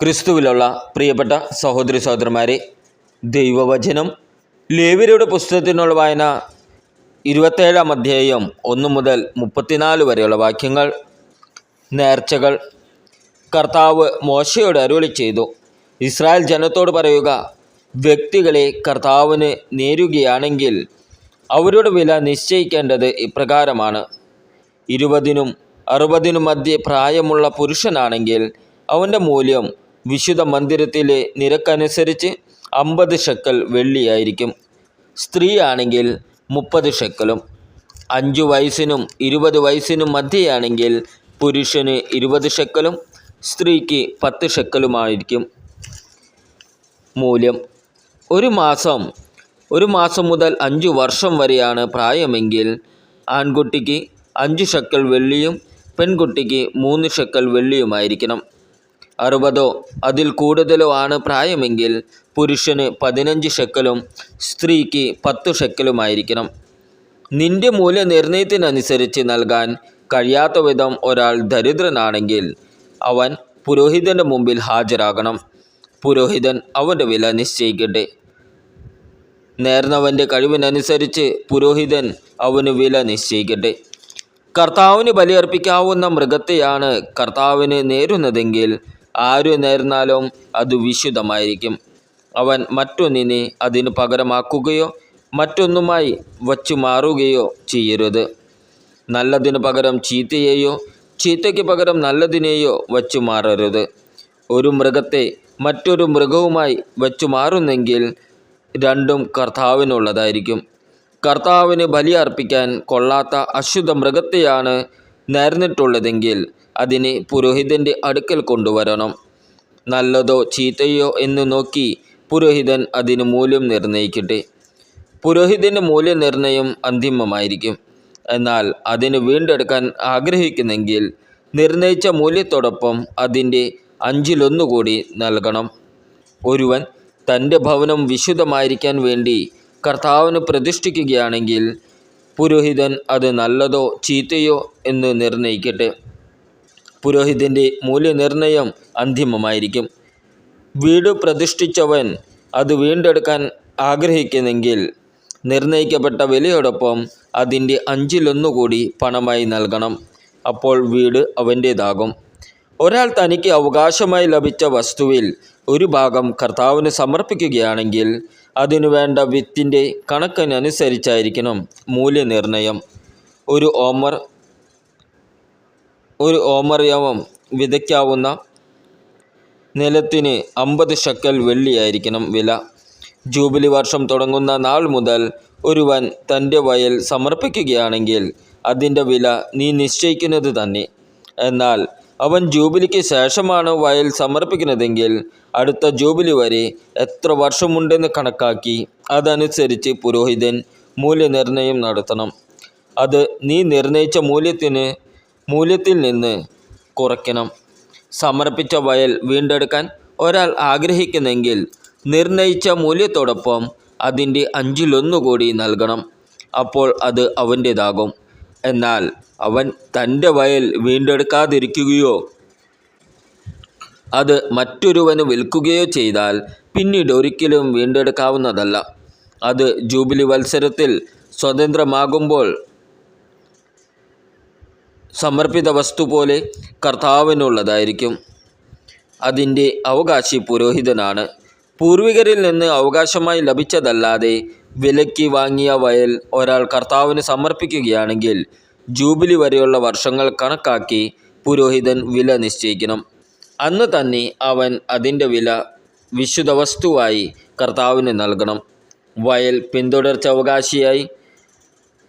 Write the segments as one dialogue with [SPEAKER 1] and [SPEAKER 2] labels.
[SPEAKER 1] ക്രിസ്തുവിലുള്ള പ്രിയപ്പെട്ട സഹോദരി സഹോദരന്മാരെ, ദൈവവചനം ലേവ്യരുടെ പുസ്തകത്തിനുള്ള വായന 27-ാം അധ്യായം 1 മുതൽ 34 വരെയുള്ള വാക്യങ്ങൾ. നേർച്ചകൾ. കർത്താവ് മോശയോട് അരുളി ചെയ്തു, ഇസ്രായേൽ ജനത്തോട് പറയുക, വ്യക്തികളെ കർത്താവിന് നേരുകയാണെങ്കിൽ അവരുടെ വില നിശ്ചയിക്കേണ്ടത് ഇപ്രകാരമാണ്. 20-നും 60-നും മധ്യേ പ്രായമുള്ള പുരുഷനാണെങ്കിൽ അവൻ്റെ മൂല്യം വിശുദ്ധ മന്ദിരത്തിലെ നിരക്കനുസരിച്ച് 50 ഷെക്കൽ വെള്ളിയായിരിക്കും. സ്ത്രീയാണെങ്കിൽ 30 ഷെക്കലും. 5 വയസ്സിനും 20 വയസ്സിനും മധ്യയാണെങ്കിൽ പുരുഷന് 20 ഷെക്കലും സ്ത്രീക്ക് 10 ഷെക്കലുമായിരിക്കും മൂല്യം. ഒരു മാസം മുതൽ 5 വർഷം വരെയാണ് പ്രായമെങ്കിൽ ആൺകുട്ടിക്ക് 5 ഷെക്കൽ വെള്ളിയും പെൺകുട്ടിക്ക് 3 ഷെക്കൽ വെള്ളിയുമായിരിക്കണം. 60 അതിൽ കൂടുതലോ ആണ് പ്രായമെങ്കിൽ പുരുഷന് 15 ഷെക്കലും സ്ത്രീക്ക് 10 ഷെക്കലുമായിരിക്കണം. നിന്റെ മൂല്യനിർണയത്തിനനുസരിച്ച് നൽകാൻ കഴിയാത്ത വിധം ഒരാൾ ദരിദ്രനാണെങ്കിൽ അവൻ പുരോഹിതൻ്റെ മുമ്പിൽ ഹാജരാകണം. പുരോഹിതൻ അവൻ്റെ വില നിശ്ചയിക്കട്ടെ. നേർന്നവൻ്റെ കഴിവിനനുസരിച്ച് പുരോഹിതൻ അവന് വില നിശ്ചയിക്കട്ടെ. കർത്താവിന് ബലിയർപ്പിക്കാവുന്ന മൃഗത്തെയാണ് കർത്താവിന് നേരുന്നതെങ്കിൽ ആരു നേർന്നാലും അത് വിശുദ്ധമായിരിക്കും. അവൻ മറ്റൊന്നിനെ അതിന് പകരമാക്കുകയോ മറ്റൊന്നുമായി വച്ചു മാറുകയോ ചെയ്യരുത്. നല്ലതിന് പകരം ചീത്തയെയോ ചീത്തയ്ക്ക് പകരം നല്ലതിനെയോ വച്ചു മാറരുത്. ഒരു മൃഗത്തെ മറ്റൊരു മൃഗവുമായി വച്ചു മാറുന്നെങ്കിൽ രണ്ടും കർത്താവിനുള്ളതായിരിക്കും. കർത്താവിന് ബലി അർപ്പിക്കാൻ കൊള്ളാത്ത അശുദ്ധ മൃഗത്തെയാണ് നേർന്നിട്ടുള്ളതെങ്കിൽ അതിനെ പുരോഹിതൻ്റെ അടുക്കൽ കൊണ്ടുവരണം. നല്ലതോ ചീത്തയോ എന്ന് നോക്കി പുരോഹിതൻ അതിന് മൂല്യം നിർണയിക്കട്ടെ. പുരോഹിതൻ്റെ മൂല്യനിർണയം അന്തിമമായിരിക്കും. എന്നാൽ അതിന് വീണ്ടെടുക്കാൻ ആഗ്രഹിക്കുന്നെങ്കിൽ നിർണയിച്ച മൂല്യത്തോടൊപ്പം അതിൻ്റെ 1/5 കൂടി നൽകണം. ഒരുവൻ തൻ്റെ ഭവനം വിശുദ്ധമായിരിക്കാൻ വേണ്ടി കർത്താവിന് പ്രതിഷ്ഠിക്കുകയാണെങ്കിൽ പുരോഹിതൻ അത് നല്ലതോ ചീത്തയോ എന്ന് നിർണയിക്കട്ടെ. പുരോഹിതൻ്റെ മൂല്യനിർണയം അന്തിമമായിരിക്കും. വീട് പ്രതിഷ്ഠിച്ചവൻ അത് വീണ്ടെടുക്കാൻ ആഗ്രഹിക്കുന്നെങ്കിൽ നിർണയിക്കപ്പെട്ട വിലയോടൊപ്പം അതിൻ്റെ 1/5 കൂടി പണമായി നൽകണം. അപ്പോൾ വീട് അവൻ്റേതാകും. ഒരാൾ തനിക്ക് അവകാശമായി ലഭിച്ച വസ്തുവിൽ ഒരു ഭാഗം കർത്താവിന് സമർപ്പിക്കുകയാണെങ്കിൽ അതിനു വേണ്ട വിത്തിൻ്റെ കണക്കിനനുസരിച്ചായിരിക്കണം മൂല്യനിർണയം. ഒരു ഓമർ യവം വിതയ്ക്കാവുന്ന നിലത്തിന് 50 ഷെക്കൽ വെള്ളിയായിരിക്കണം വില. ജൂബിലി വർഷം തുടങ്ങുന്ന നാൾ മുതൽ ഒരുവൻ തൻ്റെ വയൽ സമർപ്പിക്കുകയാണെങ്കിൽ അതിൻ്റെ വില നീ നിശ്ചയിക്കുന്നത് തന്നെ. എന്നാൽ അവൻ ജൂബിലിക്ക് ശേഷമാണ് വയൽ സമർപ്പിക്കുന്നതെങ്കിൽ അടുത്ത ജൂബിലി വരെ എത്ര വർഷമുണ്ടെന്ന് കണക്കാക്കി അതനുസരിച്ച് പുരോഹിതൻ മൂല്യനിർണയം നടത്തണം. അത് നീ നിർണയിച്ച മൂല്യത്തിൽ നിന്ന് കുറയ്ക്കണം. സമർപ്പിച്ച വയൽ വീണ്ടെടുക്കാൻ ഒരാൾ ആഗ്രഹിക്കുന്നെങ്കിൽ നിർണയിച്ച മൂല്യത്തോടൊപ്പം അതിൻ്റെ 1/5 കൂടി നൽകണം. അപ്പോൾ അത് അവൻ്റേതാകും. എന്നാൽ അവൻ തൻ്റെ വയൽ വീണ്ടെടുക്കാതിരിക്കുകയോ അത് മറ്റൊരുവന് വിൽക്കുകയോ ചെയ്താൽ പിന്നീട് ഒരിക്കലും വീണ്ടെടുക്കാവുന്നതല്ല. അത് ജൂബിലി വത്സരത്തിൽ സ്വതന്ത്രമാകുമ്പോൾ സമർപ്പിത വസ്തു പോലെ കർത്താവിനുള്ളതായിരിക്കും. അതിൻ്റെ അവകാശി പുരോഹിതനാണ്. പൂർവികരിൽ നിന്ന് അവകാശമായി ലഭിച്ചതല്ലാതെ വിലയ്ക്ക് വാങ്ങിയ വയൽ ഒരാൾ കർത്താവിന് സമർപ്പിക്കുകയാണെങ്കിൽ ജൂബിലി വരെയുള്ള വർഷങ്ങൾ കണക്കാക്കി പുരോഹിതൻ വില നിശ്ചയിക്കണം. അന്ന് തന്നെ അവൻ അതിൻ്റെ വില വിശുദ്ധ വസ്തുവായി കർത്താവിന് നൽകണം. വയൽ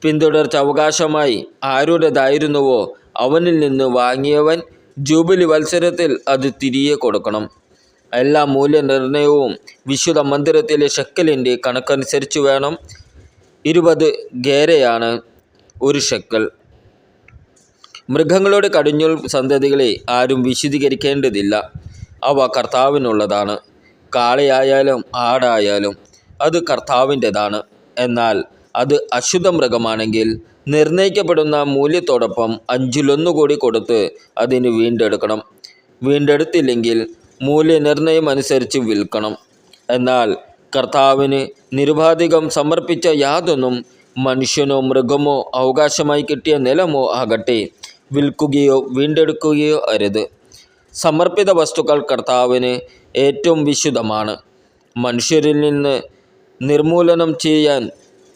[SPEAKER 1] പിന്തുടർച്ച അവകാശമായി ആരുടേതായിരുന്നുവോ അവനിൽ നിന്ന് വാങ്ങിയവൻ ജൂബിലി വത്സരത്തിൽ അത് തിരികെ കൊടുക്കണം. എല്ലാ മൂല്യനിർണയവും വിശുദ്ധ മന്ദിരത്തിലെ ഷെക്കലിൻ്റെ കണക്കനുസരിച്ച് വേണം. 20 ഗേരയാണ് 1 ഷെക്കൽ. മൃഗങ്ങളുടെ കടിഞ്ഞൂൽ സന്തതികളെ ആരും വിശദീകരിക്കേണ്ടതില്ല. അവ കർത്താവിനുള്ളതാണ്. കാളയായാലും ആടായാലും അത് കർത്താവിൻ്റെതാണ്. എന്നാൽ അത് അശുദ്ധ മൃഗമാണെങ്കിൽ നിർണയിക്കപ്പെടുന്ന മൂല്യത്തോടൊപ്പം 1/5 കൂടി കൊടുത്ത് അതിന് വീണ്ടെടുക്കണം. വീണ്ടെടുത്തില്ലെങ്കിൽ മൂല്യനിർണ്ണയം അനുസരിച്ച് വിൽക്കണം. എന്നാൽ കർത്താവിന് നിരുപാധികം സമർപ്പിച്ച യാതൊന്നും മനുഷ്യനോ മൃഗമോ അവകാശമായി കിട്ടിയ നിലമോ ആകട്ടെ വിൽക്കുകയോ വീണ്ടെടുക്കുകയോ അരുത്. സമർപ്പിത വസ്തുക്കൾ കർത്താവിന് ഏറ്റവും വിശുദ്ധമാണ്. മനുഷ്യരിൽ നിന്ന് നിർമൂലനം ചെയ്യാൻ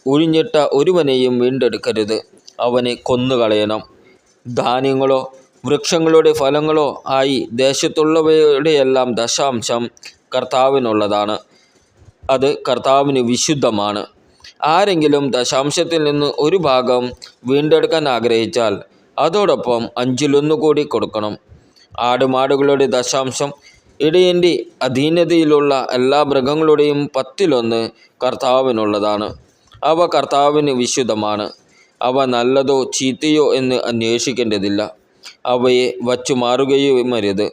[SPEAKER 1] ഒഴിഞ്ഞിട്ട ഒരുവനെയും വീണ്ടെടുക്കരുത്. അവനെ കൊന്നുകളയണം. ധാന്യങ്ങളോ വൃക്ഷങ്ങളുടെ ഫലങ്ങളോ ആയി ദേശത്തുള്ളവയുടെയെല്ലാം ദശാംശം കർത്താവിനുള്ളതാണ്. അത് കർത്താവിന് വിശുദ്ധമാണ്. ആരെങ്കിലും ദശാംശത്തിൽ നിന്ന് ഒരു ഭാഗം വീണ്ടെടുക്കാൻ ആഗ്രഹിച്ചാൽ അതോടൊപ്പം 1/5 കൂടി കൊടുക്കണം. ആടുമാടുകളുടെ ദശാംശം, ഇടയൻ്റെ അധീനതയിലുള്ള എല്ലാ മൃഗങ്ങളുടെയും 10 കർത്താവിനുള്ളതാണ്. അവ കർത്താവിന് വിശുദ്ധമാണ്. അവ നല്ലതോ ചീത്തയോ എന്ന് അന്വേഷിക്കേണ്ടതില്ല. അവയെ വച്ചുമാറുകയുമരുത്.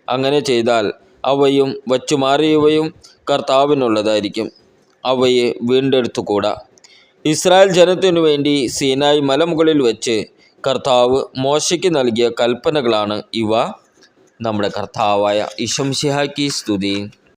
[SPEAKER 1] അങ്ങനെ ചെയ്താൽ അവയും വച്ചുമാറിയവയും കർത്താവിനുള്ളതായിരിക്കും. അവയെ വീണ്ടെടുത്തുകൂടാ. ഇസ്രായേൽ ജനത്തിനു വേണ്ടി സീനായി മലമുകളിൽ വെച്ച് കർത്താവ് മോശയ്ക്ക് നൽകിയ കൽപ്പനകളാണ് ഇവ. നമ്മുടെ കർത്താവായ ഈശോ മിശിഹായ്ക്ക് സ്തുതി.